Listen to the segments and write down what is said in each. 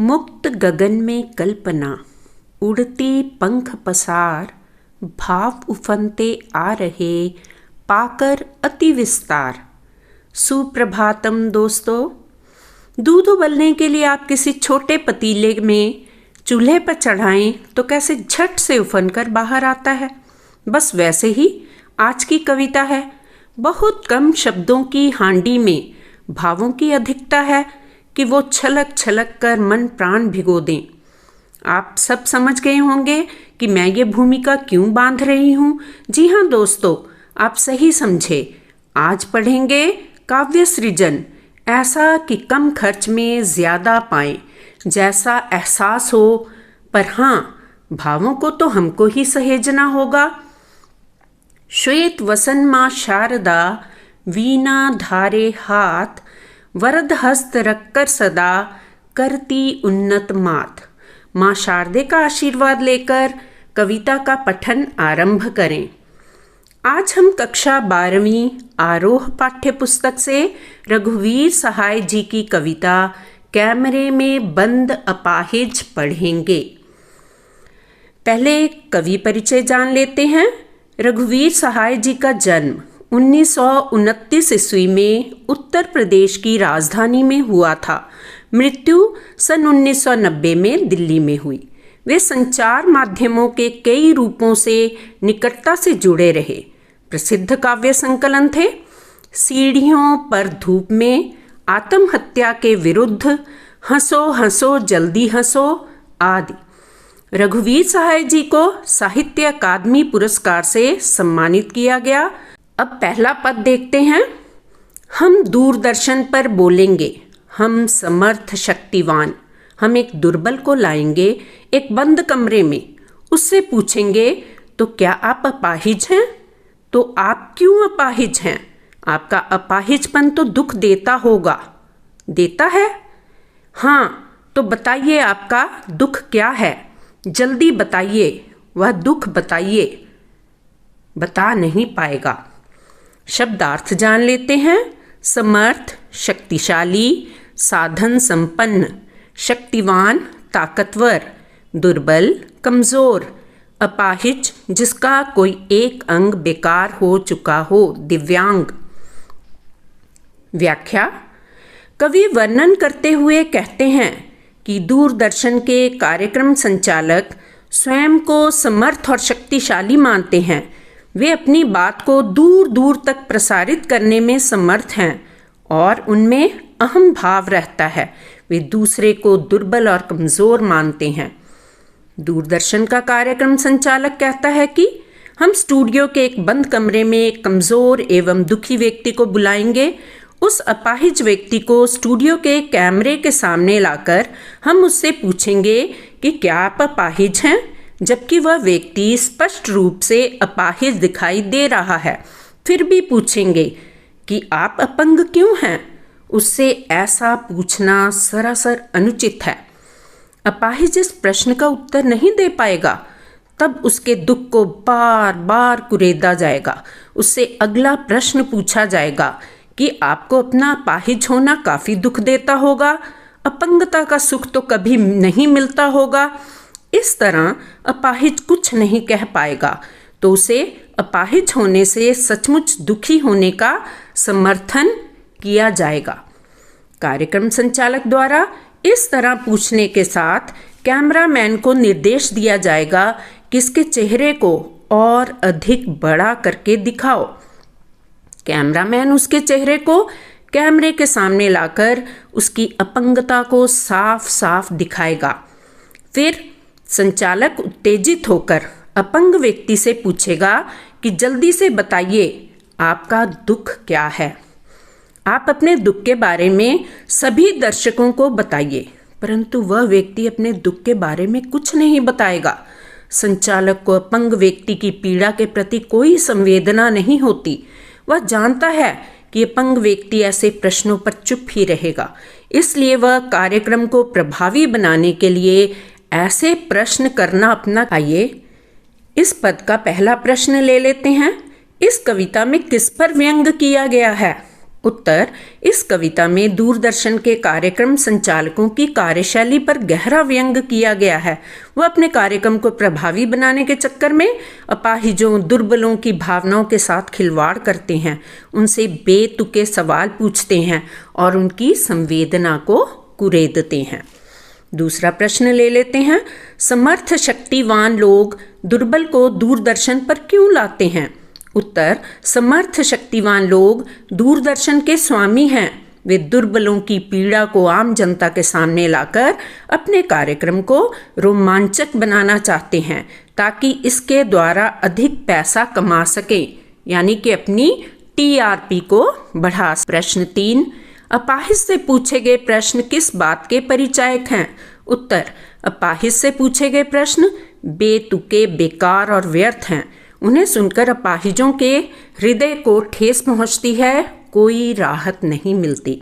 मुक्त गगन में कल्पना, उड़ती पंख पसार, भाव उफनते आ रहे, पाकर अति विस्तार। सुप्रभातम दोस्तों। दूध उबलने के लिए आप किसी छोटे पतीले में चूल्हे पर चढ़ाएं तो कैसे झट से उफन कर बाहर आता है, बस वैसे ही आज की कविता है। बहुत कम शब्दों की हांडी में भावों की अधिकता है कि वो छलक छलक कर मन प्राण भिगो दें। आप सब समझ गए होंगे कि मैं ये भूमिका क्यों बांध रही हूँ। जी हाँ दोस्तों, आप सही समझे। आज पढ़ेंगे काव्य सृजन, ऐसा कि कम खर्च में ज़्यादा पाएं, जैसा एहसास हो, पर हाँ, भावों को तो हमको ही सहेजना होगा। श्वेत वसन माँ शारदा, वीणा धारे हाथ, वरद हस्त रखकर सदा, करती उन्नत मात। माँ शारदे का आशीर्वाद लेकर कविता का पठन आरंभ करें। आज हम कक्षा 12वीं आरोह पाठ्य पुस्तक से रघुवीर सहाय जी की कविता कैमरे में बंद अपाहिज पढ़ेंगे। पहले कवि परिचय जान लेते हैं। रघुवीर सहाय जी का जन्म 1929 ईस्वी में उत्तर प्रदेश की राजधानी में हुआ था। मृत्यु सन 1990 में दिल्ली में हुई। वे संचार माध्यमों के कई रूपों से निकटता से जुड़े रहे। प्रसिद्ध काव्य संकलन थे सीढ़ियों पर धूप में, आत्महत्या के विरुद्ध, हंसो हंसो जल्दी हंसो आदि। रघुवीर सहाय जी को साहित्य अकादमी पुरस्कार से सम्मानित किया गया। अब पहला पद देखते हैं। हम दूरदर्शन पर बोलेंगे, हम समर्थ शक्तिवान। हम एक दुर्बल को लाएंगे एक बंद कमरे में, उससे पूछेंगे तो क्या आप अपाहिज हैं? तो आप क्यों अपाहिज हैं? आपका अपाहिजपन तो दुख देता होगा। देता है? हाँ, तो बताइए आपका दुख क्या है? जल्दी बताइए, वह दुख बताइए। बता नहीं पाएगा। शब्दार्थ जान लेते हैं। समर्थ शक्तिशाली, साधन संपन्न, शक्तिवान ताकतवर, दुर्बल कमजोर, अपाहिज जिसका कोई एक अंग बेकार हो चुका हो, दिव्यांग। व्याख्या। कवि वर्णन करते हुए कहते हैं कि दूरदर्शन के कार्यक्रम संचालक स्वयं को समर्थ और शक्तिशाली मानते हैं। वे अपनी बात को दूर दूर तक प्रसारित करने में समर्थ हैं और उनमें अहम भाव रहता है। वे दूसरे को दुर्बल और कमज़ोर मानते हैं। दूरदर्शन का कार्यक्रम संचालक कहता है कि हम स्टूडियो के एक बंद कमरे में एक कमज़ोर एवं दुखी व्यक्ति को बुलाएंगे। उस अपाहिज व्यक्ति को स्टूडियो के कैमरे के सामने लाकर हम उससे पूछेंगे कि क्या आप अपाहिज हैं, जबकि वह व्यक्ति स्पष्ट रूप से अपाहिज दिखाई दे रहा है। फिर भी पूछेंगे कि आप अपंग क्यों हैं? उससे ऐसा पूछना सरासर अनुचित है। अपाहिज इस प्रश्न का उत्तर नहीं दे पाएगा, तब उसके दुख को बार बार कुरेदा जाएगा। उससे अगला प्रश्न पूछा जाएगा कि आपको अपना अपाहिज होना काफ़ी दुख देता होगा, अपंगता का सुख तो कभी नहीं मिलता होगा। इस तरह अपाहिज कुछ नहीं कह पाएगा, तो उसे अपाहिज होने से सचमुच दुखी होने का समर्थन किया जाएगा। कार्यक्रम संचालक द्वारा इस तरह पूछने के साथ कैमरामैन को निर्देश दिया जाएगा कि इसके चेहरे को और अधिक बड़ा करके दिखाओ। कैमरामैन उसके चेहरे को कैमरे के सामने लाकर उसकी अपंगता को साफ साफ दिखाएगा। फिर संचालक उत्तेजित होकर अपंग व्यक्ति से पूछेगा कि जल्दी से बताइए आपका दुख क्या है। आप अपने दुख के बारे में सभी दर्शकों को बताइए, परंतु वह व्यक्ति अपने दुख के बारे में कुछ नहीं बताएगा। संचालक को अपंग व्यक्ति की पीड़ा के प्रति कोई संवेदना नहीं होती। वह जानता है कि अपंग व्यक्ति ऐसे प्रश्नों पर चुप ही रहेगा, इसलिए वह कार्यक्रम को प्रभावी बनाने के लिए ऐसे प्रश्न करना अपना। आइए इस पद का पहला प्रश्न ले लेते हैं। इस कविता में किस पर व्यंग किया गया है? उत्तर, इस कविता में दूरदर्शन के कार्यक्रम संचालकों की कार्यशैली पर गहरा व्यंग किया गया है। वह अपने कार्यक्रम को प्रभावी बनाने के चक्कर में अपाहिजों, दुर्बलों की भावनाओं के साथ खिलवाड़ करते हैं, उनसे बेतुके सवाल पूछते हैं और उनकी संवेदना को कुरेदते हैं। दूसरा प्रश्न ले लेते हैं। समर्थ शक्तिवान लोग दुर्बल को दूरदर्शन पर क्यों लाते हैं? उत्तर, समर्थ शक्तिवान लोग दूरदर्शन के स्वामी हैं। वे दुर्बलों की पीड़ा को आम जनता के सामने लाकर अपने कार्यक्रम को रोमांचक बनाना चाहते हैं ताकि इसके द्वारा अधिक पैसा कमा सकें, यानी कि अपनी TRP को बढ़ा। प्रश्न 3, अपाहिज से पूछे गए प्रश्न किस बात के परिचायक हैं? उत्तर, अपाहिज से पूछे गए प्रश्न बेतुके, बेकार और व्यर्थ हैं। उन्हें सुनकर अपाहिजों के हृदय को ठेस पहुंचती है, कोई राहत नहीं मिलती।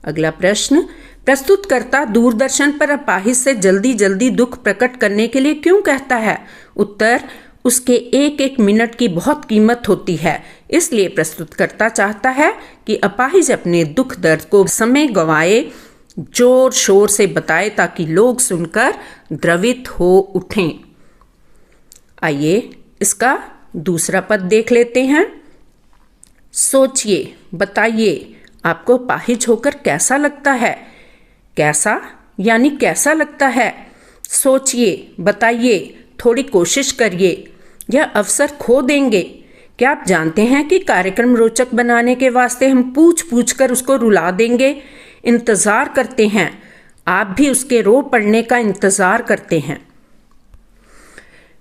अगला प्रश्न, प्रस्तुतकर्ता दूरदर्शन पर अपाहिज से जल्दी जल्दी दुख प्रकट करने के लिए क्यों कहता है? उत्तर, उसके एक एक मिनट की बहुत कीमत होती है, इसलिए प्रस्तुतकर्ता चाहता है कि अपाहिज अपने दुख दर्द को समय गंवाए जोर शोर से बताए ताकि लोग सुनकर द्रवित हो उठें। आइए इसका दूसरा पद देख लेते हैं। सोचिए, बताइए, आपको अपाहिज होकर कैसा लगता है? कैसा यानी कैसा लगता है? सोचिए, बताइए, थोड़ी कोशिश करिए, यह अवसर खो देंगे। क्या आप जानते हैं कि कार्यक्रम रोचक बनाने के वास्ते हम पूछ पूछ कर उसको रुला देंगे, इंतज़ार करते हैं। आप भी उसके रो पड़ने का इंतज़ार करते हैं।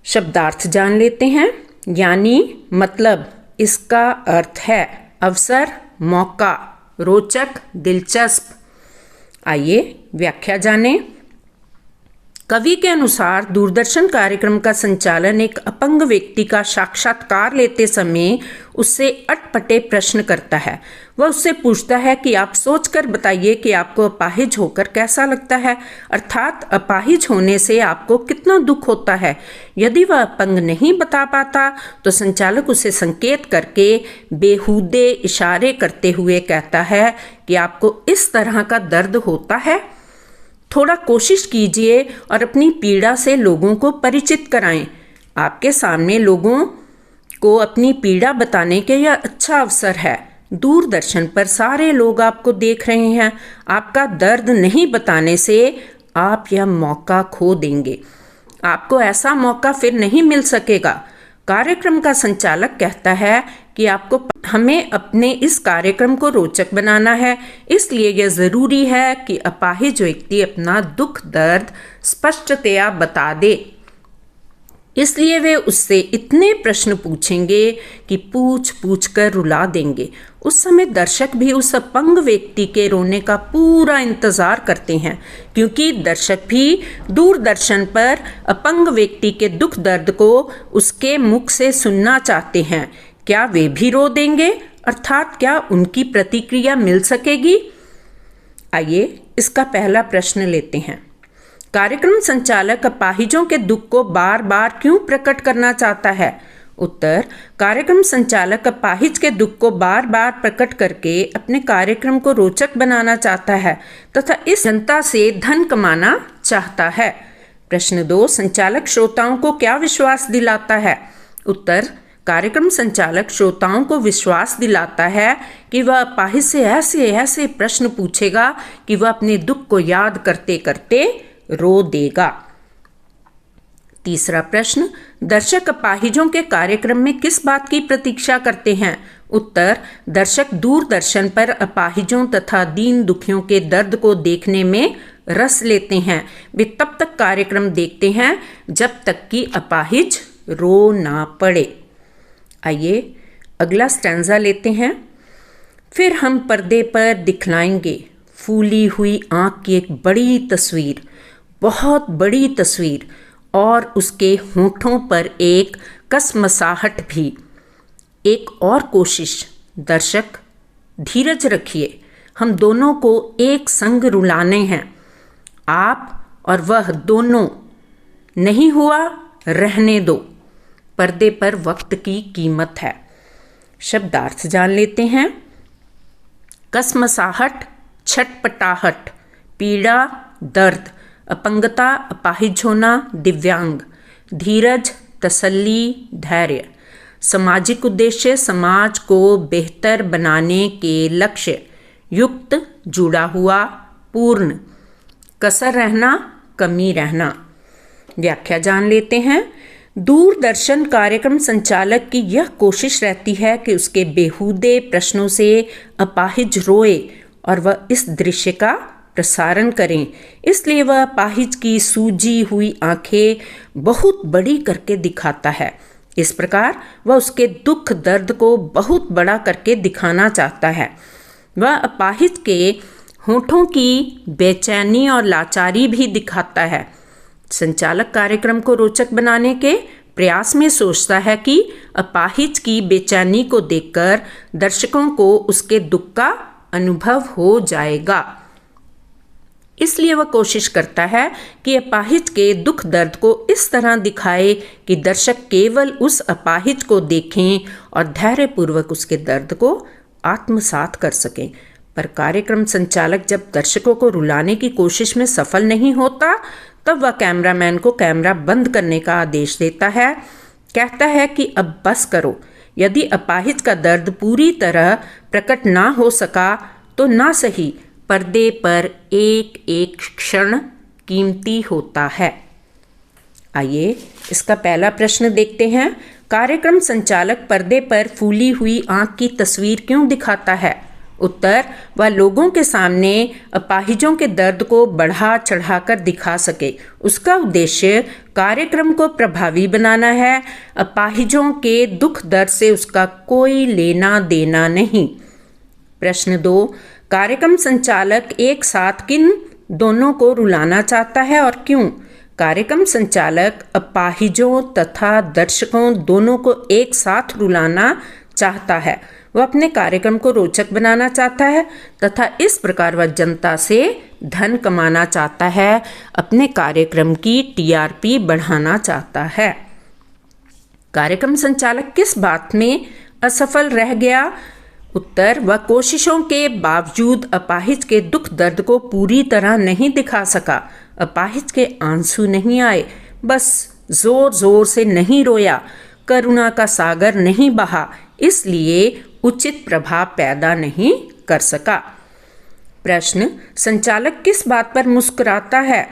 शब्दार्थ जान लेते हैं, यानी मतलब। इसका अर्थ है अवसर, मौका, रोचक, दिलचस्प। आइए व्याख्या जानें। कवि के अनुसार दूरदर्शन कार्यक्रम का संचालन एक अपंग व्यक्ति का साक्षात्कार लेते समय उससे अटपटे प्रश्न करता है। वह उससे पूछता है कि आप सोचकर बताइए कि आपको अपाहिज होकर कैसा लगता है, अर्थात अपाहिज होने से आपको कितना दुख होता है। यदि वह अपंग नहीं बता पाता तो संचालक उसे संकेत करके बेहूदे इशारे करते हुए कहता है कि आपको इस तरह का दर्द होता है। थोड़ा कोशिश कीजिए और अपनी पीड़ा से लोगों को परिचित कराएं। आपके सामने लोगों को अपनी पीड़ा बताने के यह अच्छा अवसर है। दूरदर्शन पर सारे लोग आपको देख रहे हैं। आपका दर्द नहीं बताने से आप यह मौका खो देंगे। आपको ऐसा मौका फिर नहीं मिल सकेगा। कार्यक्रम का संचालक कहता है कि हमें अपने इस कार्यक्रम को रोचक बनाना है, इसलिए यह ज़रूरी है कि अपाहिज व्यक्ति अपना दुख दर्द स्पष्टतया बता दे। इसलिए वे उससे इतने प्रश्न पूछेंगे कि पूछ पूछ कर रुला देंगे। उस समय दर्शक भी उस अपंग व्यक्ति के रोने का पूरा इंतज़ार करते हैं, क्योंकि दर्शक भी दूरदर्शन पर अपंग व्यक्ति के दुख दर्द को उसके मुख से सुनना चाहते हैं। क्या वे भी रो देंगे, अर्थात क्या उनकी प्रतिक्रिया मिल सकेगी? आइए इसका पहला प्रश्न लेते हैं। कार्यक्रम संचालक अपाहिजों के दुख को बार बार क्यों प्रकट करना चाहता है? उत्तर, कार्यक्रम संचालक अपाहिज के दुख को बार बार प्रकट करके अपने कार्यक्रम को रोचक बनाना चाहता है तथा इस जनता से धन कमाना चाहता है। प्रश्न 2, संचालक श्रोताओं को क्या विश्वास दिलाता है? उत्तर, कार्यक्रम संचालक श्रोताओं को विश्वास दिलाता है कि वह अपाहिज से ऐसे ऐसे प्रश्न पूछेगा कि वह अपने दुख को याद करते करते रो देगा। तीसरा प्रश्न, दर्शक अपाहिजों के कार्यक्रम में किस बात की प्रतीक्षा करते हैं? उत्तर, दर्शक दूरदर्शन पर अपाहिजों तथा दीन दुखियों के दर्द को देखने में रस लेते हैं। वे तब तक कार्यक्रम देखते हैं जब तक कि अपाहिज रो ना पड़े। आइए अगला स्टैंजा लेते हैं। फिर हम पर्दे पर दिखलाएंगे फूली हुई आँख की एक बड़ी तस्वीर, बहुत बड़ी तस्वीर, और उसके होठों पर एक कसमसाहट भी। एक और कोशिश, दर्शक धीरज रखिए, हम दोनों को एक संग रुलाने हैं। आप और वह दोनों, नहीं हुआ रहने दो। पर्दे पर वक्त की कीमत है। शब्दार्थ जान लेते हैं। कसमसाहट, छटपटाहट, पीड़ा, दर्द, अपंगता, अपाहिज होना, दिव्यांग, धीरज, तसल्ली, धैर्य। सामाजिक उद्देश्य, समाज को बेहतर बनाने के लक्ष्य, युक्त, जुड़ा हुआ, पूर्ण। कसर रहना, कमी रहना। व्याख्या जान लेते हैं। दूरदर्शन कार्यक्रम संचालक की यह कोशिश रहती है कि उसके बेहूदे प्रश्नों से अपाहिज रोए और वह इस दृश्य का प्रसारण करें। इसलिए वह अपाहिज की सूजी हुई आंखें बहुत बड़ी करके दिखाता है। इस प्रकार वह उसके दुख दर्द को बहुत बड़ा करके दिखाना चाहता है। वह अपाहिज के होठों की बेचैनी और लाचारी भी दिखाता है। संचालक कार्यक्रम को रोचक बनाने के प्रयास में सोचता है कि अपाहिज की बेचैनी को देखकर दर्शकों को उसके दुख का अनुभव हो जाएगा। इसलिए वह कोशिश करता है कि अपाहिज के दुख दर्द को इस तरह दिखाए कि दर्शक केवल उस अपाहिज को देखें और धैर्यपूर्वक उसके दर्द को आत्मसात कर सकें। पर कार्यक्रम संचालक जब दर्शकों को रुलाने की कोशिश में सफल नहीं होता, तब वह कैमरामैन को कैमरा बंद करने का आदेश देता है। कहता है कि अब बस करो। यदि अपाहिज का दर्द पूरी तरह प्रकट ना हो सका तो ना सही, पर्दे पर एक एक क्षण कीमती होता है। आइए इसका पहला प्रश्न देखते हैं। कार्यक्रम संचालक पर्दे पर फूली हुई आंख की तस्वीर क्यों दिखाता है? उत्तर, वह लोगों के सामने अपाहिजों के दर्द को बढ़ा चढ़ाकर दिखा सके। उसका उद्देश्य कार्यक्रम को प्रभावी बनाना है। अपाहिजों के दुख दर्द से उसका कोई लेना देना नहीं। प्रश्न 2, कार्यक्रम संचालक एक साथ किन दोनों को रुलाना चाहता है और क्यों? कार्यक्रम संचालक अपाहिजों तथा दर्शकों दोनों को एक साथ रुलाना चाहता है। वह अपने कार्यक्रम को रोचक बनाना चाहता है तथा इस प्रकार वह जनता से धन कमाना चाहता है, अपने कार्यक्रम की टीआरपी बढ़ाना चाहता है। कार्यक्रम संचालक किस बात में असफल रह गया? उत्तर, वह कोशिशों के बावजूद अपाहिज के दुख दर्द को पूरी तरह नहीं दिखा सका। अपाहिज के आंसू नहीं आए, बस जोर जोर से नहीं रोया, करुणा का सागर नहीं बहा, इसलिए उचित प्रभाव पैदा नहीं कर सका। प्रश्न, संचालक किस बात पर मुस्कुराता है?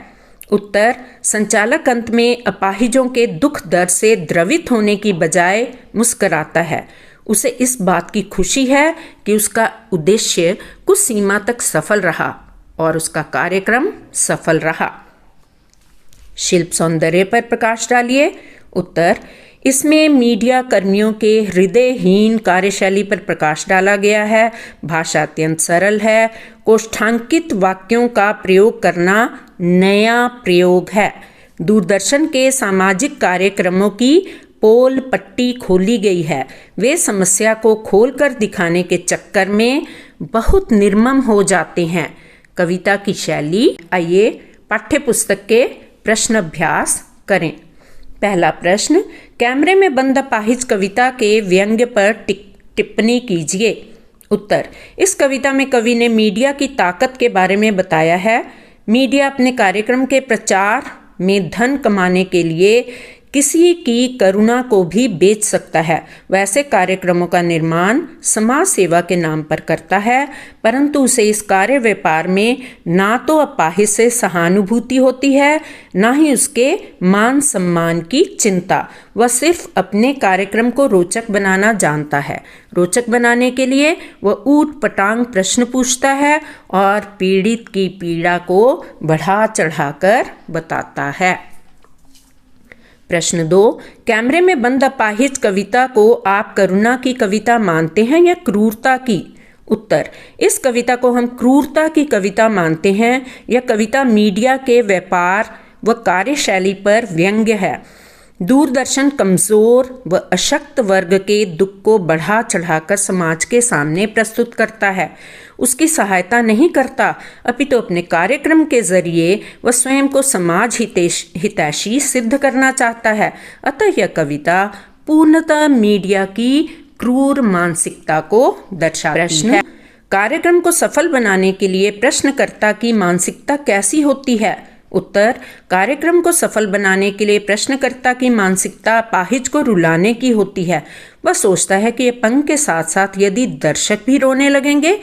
उत्तर, संचालक अंत में अपाहिजों के दुख दर्द से द्रवित होने की बजाय मुस्कुराता है। उसे इस बात की खुशी है कि उसका उद्देश्य कुछ सीमा तक सफल रहा और उसका कार्यक्रम सफल रहा। शिल्प सौंदर्य पर प्रकाश डालिए। उत्तर, इसमें मीडिया कर्मियों के हृदयहीन कार्यशैली पर प्रकाश डाला गया है। भाषा अत्यंत सरल है। कोष्ठांकित वाक्यों का प्रयोग करना नया प्रयोग है। दूरदर्शन के सामाजिक कार्यक्रमों की पोल पट्टी खोली गई है। वे समस्या को खोलकर दिखाने के चक्कर में बहुत निर्मम हो जाते हैं। कविता की शैली। आइए पाठ्यपुस्तक के प्रश्न अभ्यास करें। पहला प्रश्न, कैमरे में बंद अपाहिज कविता के व्यंग्य पर टिप्पणी कीजिए। उत्तर, इस कविता में कवि ने मीडिया की ताकत के बारे में बताया है। मीडिया अपने कार्यक्रम के प्रचार में धन कमाने के लिए किसी की करुणा को भी बेच सकता है। वैसे कार्यक्रमों का निर्माण समाज सेवा के नाम पर करता है, परंतु उसे इस कार्य व्यापार में ना तो अपाहिज से सहानुभूति होती है, ना ही उसके मान सम्मान की चिंता। वह सिर्फ अपने कार्यक्रम को रोचक बनाना जानता है। रोचक बनाने के लिए वह ऊट पटांग प्रश्न पूछता है और पीड़ित की पीड़ा को बढ़ा चढ़ाकर बताता है। प्रश्न 2, कैमरे में बंद अपाहिज कविता को आप करुणा की कविता मानते हैं या क्रूरता की? उत्तर, इस कविता को हम क्रूरता की कविता मानते हैं। यह कविता मीडिया के व्यापार व कार्यशैली पर व्यंग्य है। दूरदर्शन कमजोर व अशक्त वर्ग के दुख को बढ़ा चढ़ाकर समाज के सामने प्रस्तुत करता है। उसकी सहायता नहीं करता, अपितु अपने कार्यक्रम के जरिए वह स्वयं को समाज हितैषी सिद्ध करना चाहता है। अतः यह कविता पूर्णतः मीडिया की क्रूर मानसिकता को दर्शाती है। कार्यक्रम को सफल बनाने के लिए प्रश्नकर्ता की मानसिकता कैसी होती है? उत्तर, कार्यक्रम को सफल बनाने के लिए प्रश्नकर्ता की मानसिकता अपाहिज को रुलाने की होती है। वह सोचता है कि अपंग के साथ साथ यदि दर्शक भी रोने लगेंगे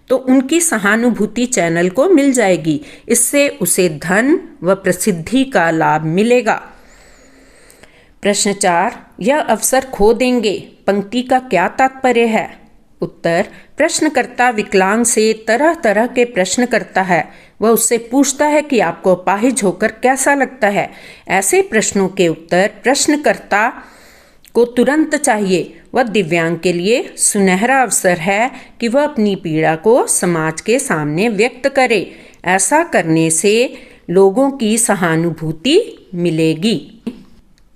तो उनकी सहानुभूति चैनल को मिल जाएगी। इससे उसे धन व प्रसिद्धि का लाभ मिलेगा। प्रश्न 4, यह अवसर खो देंगे पंक्ति का क्या तात्पर्य है? उत्तर, प्रश्नकर्ता विकलांग से तरह तरह के प्रश्न करता है। वह उससे पूछता है कि आपको अपाहिज होकर कैसा लगता है। ऐसे प्रश्नों के उत्तर प्रश्नकर्ता को तुरंत चाहिए। वह दिव्यांग के लिए सुनहरा अवसर है कि वह अपनी पीड़ा को समाज के सामने व्यक्त करे। ऐसा करने से लोगों की सहानुभूति मिलेगी।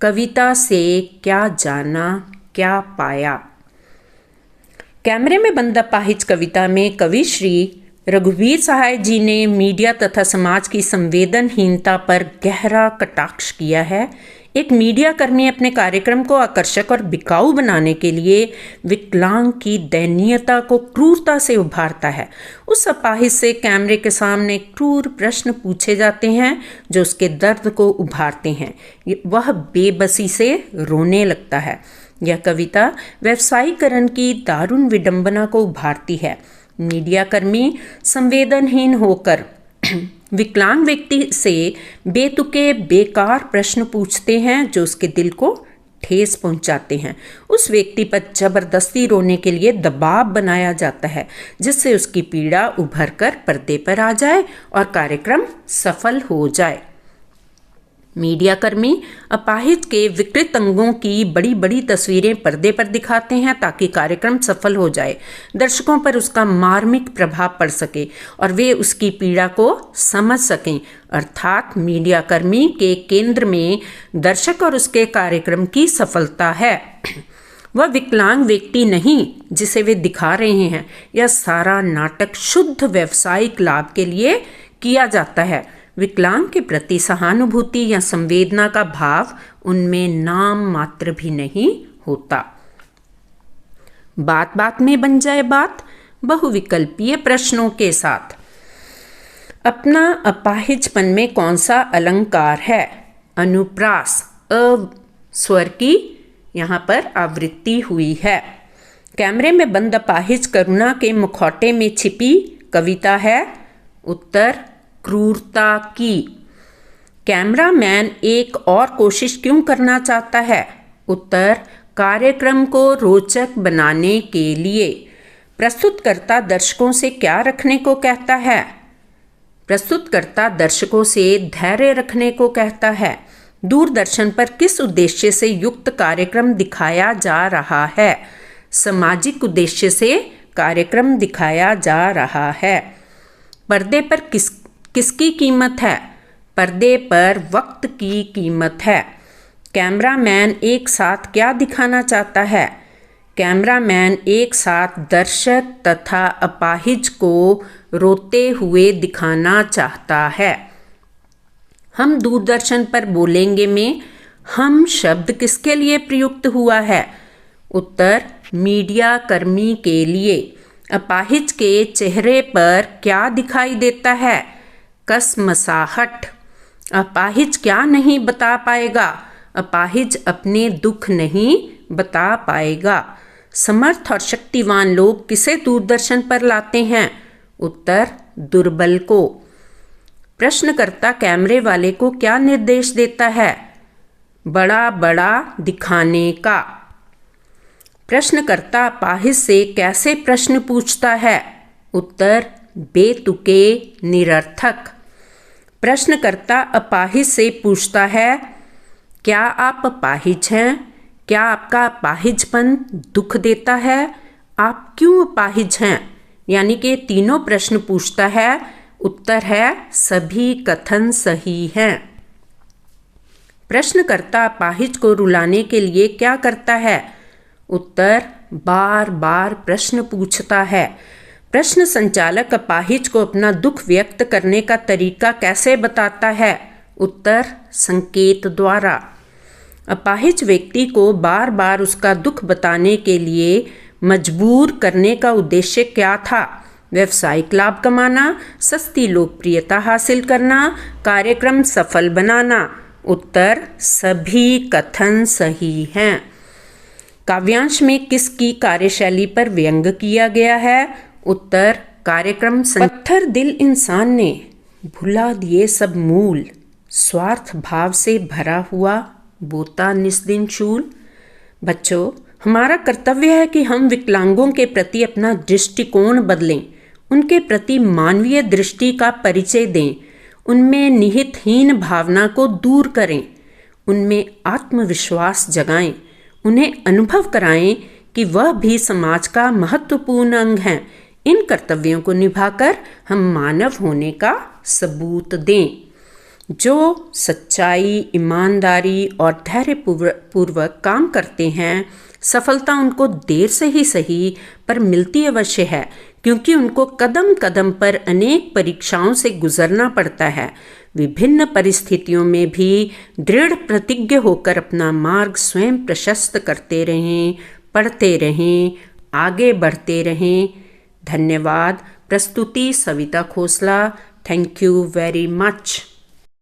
कविता से क्या जाना क्या पाया? कैमरे में बंद अपाहिज कविता में कवि श्री रघुवीर सहाय जी ने मीडिया तथा समाज की संवेदनहीनता पर गहरा कटाक्ष किया है। एक मीडिया कर्मी अपने कार्यक्रम को आकर्षक और बिकाऊ बनाने के लिए विकलांग की दयनीयता को क्रूरता से उभारता है। उस अपाहिज से कैमरे के सामने क्रूर प्रश्न पूछे जाते हैं जो उसके दर्द को उभारते हैं। वह बेबसी से रोने लगता है। यह कविता व्यवसायीकरण की दारुण विडंबना को उभारती है। मीडिया कर्मी संवेदनहीन होकर विकलांग व्यक्ति से बेतुके बेकार प्रश्न पूछते हैं जो उसके दिल को ठेस पहुंचाते हैं। उस व्यक्ति पर जबरदस्ती रोने के लिए दबाव बनाया जाता है जिससे उसकी पीड़ा उभर कर पर्दे पर आ जाए और कार्यक्रम सफल हो जाए। मीडिया कर्मी अपाहिज के विकृत अंगों की बड़ी बड़ी तस्वीरें पर्दे पर दिखाते हैं ताकि कार्यक्रम सफल हो जाए, दर्शकों पर उसका मार्मिक प्रभाव पड़ सके और वे उसकी पीड़ा को समझ सकें। अर्थात मीडिया कर्मी के केंद्र में दर्शक और उसके कार्यक्रम की सफलता है, वह विकलांग व्यक्ति नहीं जिसे वे दिखा रहे हैं। यह सारा नाटक शुद्ध व्यावसायिक लाभ के लिए किया जाता है। विकलांग के प्रति सहानुभूति या संवेदना का भाव उनमें नाम मात्र भी नहीं होता। बात बात में बन जाए बात बहुविकल्पीय प्रश्नों के साथ। अपना अपाहिजपन में कौन सा अलंकार है? अनुप्रास, अ स्वर की यहाँ पर आवृत्ति हुई है। कैमरे में बंद अपाहिज करुणा के मुखौटे में छिपी कविता है। उत्तर, क्रूरता की। कैमरामैन एक और कोशिश क्यों करना चाहता है? उत्तर, कार्यक्रम को रोचक बनाने के लिए। प्रस्तुतकर्ता दर्शकों से क्या रखने को कहता है? प्रस्तुतकर्ता दर्शकों से धैर्य रखने को कहता है। दूरदर्शन पर किस उद्देश्य से युक्त कार्यक्रम दिखाया जा रहा है? सामाजिक उद्देश्य से कार्यक्रम दिखाया जा रहा है। पर्दे पर किसकी कीमत है? पर्दे पर वक्त की कीमत है। कैमरामैन एक साथ क्या दिखाना चाहता है? कैमरामैन एक साथ दर्शक तथा अपाहिज को रोते हुए दिखाना चाहता है। हम दूरदर्शन पर बोलेंगे में हम शब्द किसके लिए प्रयुक्त हुआ है? उत्तर, मीडिया कर्मी के लिए। अपाहिज के चेहरे पर क्या दिखाई देता है? कसमसाहट। अपाहिज क्या नहीं बता पाएगा? अपाहिज अपने दुख नहीं बता पाएगा। समर्थ और शक्तिवान लोग किसे दूरदर्शन पर लाते हैं? उत्तर, दुर्बल को। प्रश्नकर्ता कैमरे वाले को क्या निर्देश देता है? बड़ा बड़ा दिखाने का। प्रश्नकर्ता अपाहिज से कैसे प्रश्न पूछता है? उत्तर, बेतुके निरर्थक। प्रश्नकर्ता अपाहिज से पूछता है, क्या आप अपाहिज हैं? क्या आपका अपाहिजपन दुख देता है? आप क्यों अपाहिज हैं? यानी कि तीनों प्रश्न पूछता है। उत्तर है, सभी कथन सही हैं। प्रश्नकर्ता अपाहिज को रुलाने के लिए क्या करता है? उत्तर, बार बार प्रश्न पूछता है। प्रश्न संचालक अपाहिज को अपना दुख व्यक्त करने का तरीका कैसे बताता है? उत्तर, संकेत द्वारा। अपाहिज व्यक्ति को बार बार उसका दुख बताने के लिए मजबूर करने का उद्देश्य क्या था? व्यवसायिक लाभ कमाना, सस्ती लोकप्रियता हासिल करना, कार्यक्रम सफल बनाना। उत्तर सभी कथन सही हैं। काव्यांश में किसकी कार्यशैली पर व्यंग किया गया है? उत्तर कार्यक्रम पत्थर दिल इंसान ने भुला दिए सब मूल, स्वार्थ भाव से भरा हुआ बोता निस्दिन शूल। बच्चों, हमारा कर्तव्य है कि हम विकलांगों के प्रति अपना दृष्टिकोण बदलें, उनके प्रति मानवीय दृष्टि का परिचय दें, उनमें निहित हीन भावना को दूर करें, उनमें आत्मविश्वास जगाएं, उन्हें अनुभव कराएं कि वह भी समाज का महत्वपूर्ण अंग हैं। इन कर्तव्यों को निभाकर हम मानव होने का सबूत दें। जो सच्चाई, ईमानदारी और धैर्यपूर्वक काम करते हैं, सफलता उनको देर से ही सही पर मिलती अवश्य है, क्योंकि उनको कदम कदम पर अनेक परीक्षाओं से गुजरना पड़ता है। विभिन्न परिस्थितियों में भी दृढ़ प्रतिज्ञ होकर अपना मार्ग स्वयं प्रशस्त करते रहें, पढ़ते रहें, आगे बढ़ते रहें। धन्यवाद। प्रस्तुति Savita Khosla. Thank you very much.